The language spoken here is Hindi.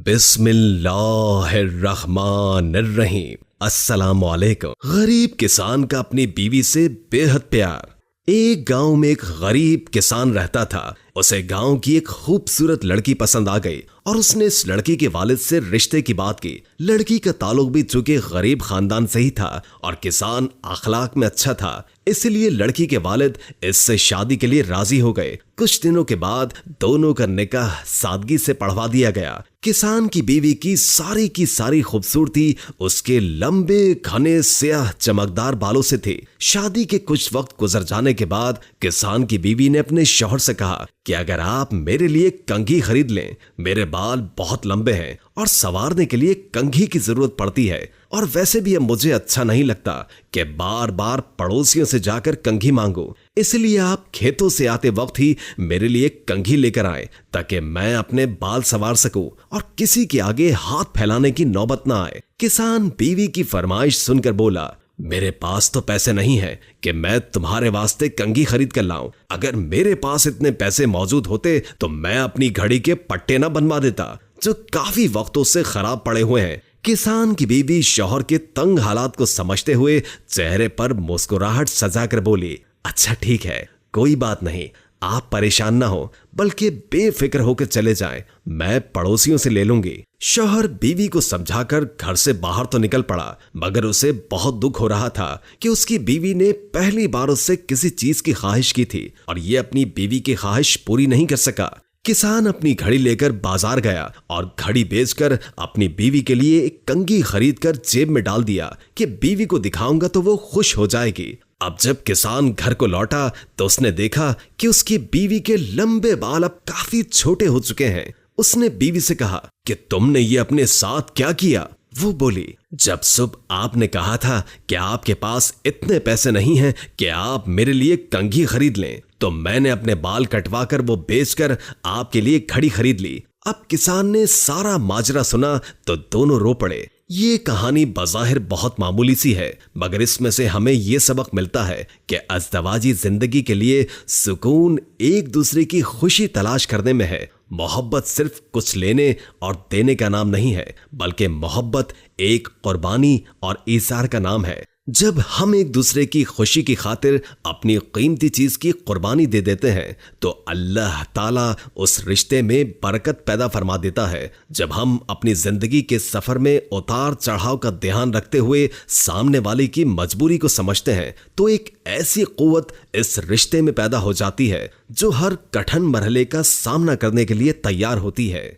बिस्मिल्लाहिर्रहमानिर्रहीम। अस्सलामुअलैकुम। गरीब किसान का अपनी बीवी से बेहद प्यार। एक गांव में एक गरीब किसान रहता था। उसे गांव की एक खूबसूरत लड़की पसंद आ गई और उसने इस लड़की के वालिद से रिश्ते की बात की। लड़की का ताल्लुक भी चूंकि गरीब खानदान से ही था और किसान अखलाक में अच्छा था, इसलिए लड़की के वालिद इससे शादी के लिए राजी हो गए। कुछ दिनों के बाद दोनों का निकाह सादगी से पढ़वा दिया गया। किसान की बीवी की सारी खूबसूरती उसके लंबे घने स्याह चमकदार बालों से थी। शादी के कुछ वक्त गुजर जाने के बाद किसान की बीवी ने अपने शौहर से कहा कि अगर आप मेरे लिए कंघी खरीद लें, मेरे बाल बहुत लंबे हैं और संवारने के लिए कंघी की जरूरत पड़ती है, और वैसे भी अब मुझे अच्छा नहीं लगता कि बार बार पड़ोसियों से जाकर कंघी मांगू, इसलिए आप खेतों से आते वक्त ही मेरे लिए कंघी लेकर आए ताकि मैं अपने बाल संवार सकूं और किसी के आगे हाथ फैलाने की नौबत ना आए। किसान बीवी की फरमाइश सुनकर बोला, मेरे पास तो पैसे नहीं है कि मैं तुम्हारे वास्ते कंघी खरीद कर लाऊं। अगर मेरे पास इतने पैसे मौजूद होते तो मैं अपनी घड़ी के पट्टे ना बनवा देता जो काफी वक्तों से खराब पड़े हुए हैं। किसान की बीवी शौहर के तंग हालात को समझते हुए चेहरे पर मुस्कुराहट सजाकर बोली, अच्छा ठीक है, कोई बात नहीं, आप परेशान ना हो, बल्कि बेफिक्र होकर चले जाएं, मैं पड़ोसियों से ले लूंगी। शौहर बीवी को समझाकर घर से बाहर तो निकल पड़ा, मगर उसे बहुत दुख हो रहा था कि उसकी बीवी ने पहली बार उससे किसी चीज की ख्वाहिश की थी और ये अपनी बीवी की ख्वाहिश पूरी नहीं कर सका। किसान अपनी घड़ी लेकर बाजार गया और घड़ी बेचकर अपनी बीवी के लिए एक कंघी खरीदकर जेब में डाल दिया कि बीवी को दिखाऊंगा तो वो खुश हो जाएगी। अब जब किसान घर को लौटा तो उसने देखा कि उसकी बीवी के लंबे बाल अब काफी छोटे हो चुके हैं। उसने बीवी से कहा कि तुमने ये अपने साथ क्या किया? वो बोली, जब सुबह आपने कहा था कि आपके पास इतने पैसे नहीं हैं कि आप मेरे लिए कंघी खरीद लें, तो मैंने अपने बाल कटवाकर वो बेचकर आपके लिए घड़ी खरीद ली। अब किसान ने सारा माजरा सुना तो दोनों रो पड़े। ये कहानी बज़ाहिर बहुत मामूली सी है, मगर इसमें से हमें ये सबक मिलता है कि अज़दवाजी जिंदगी के लिए सुकून एक दूसरे की खुशी तलाश करने में है। मोहब्बत सिर्फ कुछ लेने और देने का नाम नहीं है, बल्कि मोहब्बत एक कुर्बानी और ईसार का नाम है। जब हम एक दूसरे की खुशी की खातिर अपनी कीमती चीज की कुर्बानी दे देते हैं तो अल्लाह ताला उस रिश्ते में बरकत पैदा फरमा देता है। जब हम अपनी जिंदगी के सफर में उतार चढ़ाव का ध्यान रखते हुए सामने वाले की मजबूरी को समझते हैं तो एक ऐसी कुव्वत इस रिश्ते में पैदा हो जाती है जो हर कठिन मरहले का सामना करने के लिए तैयार होती है।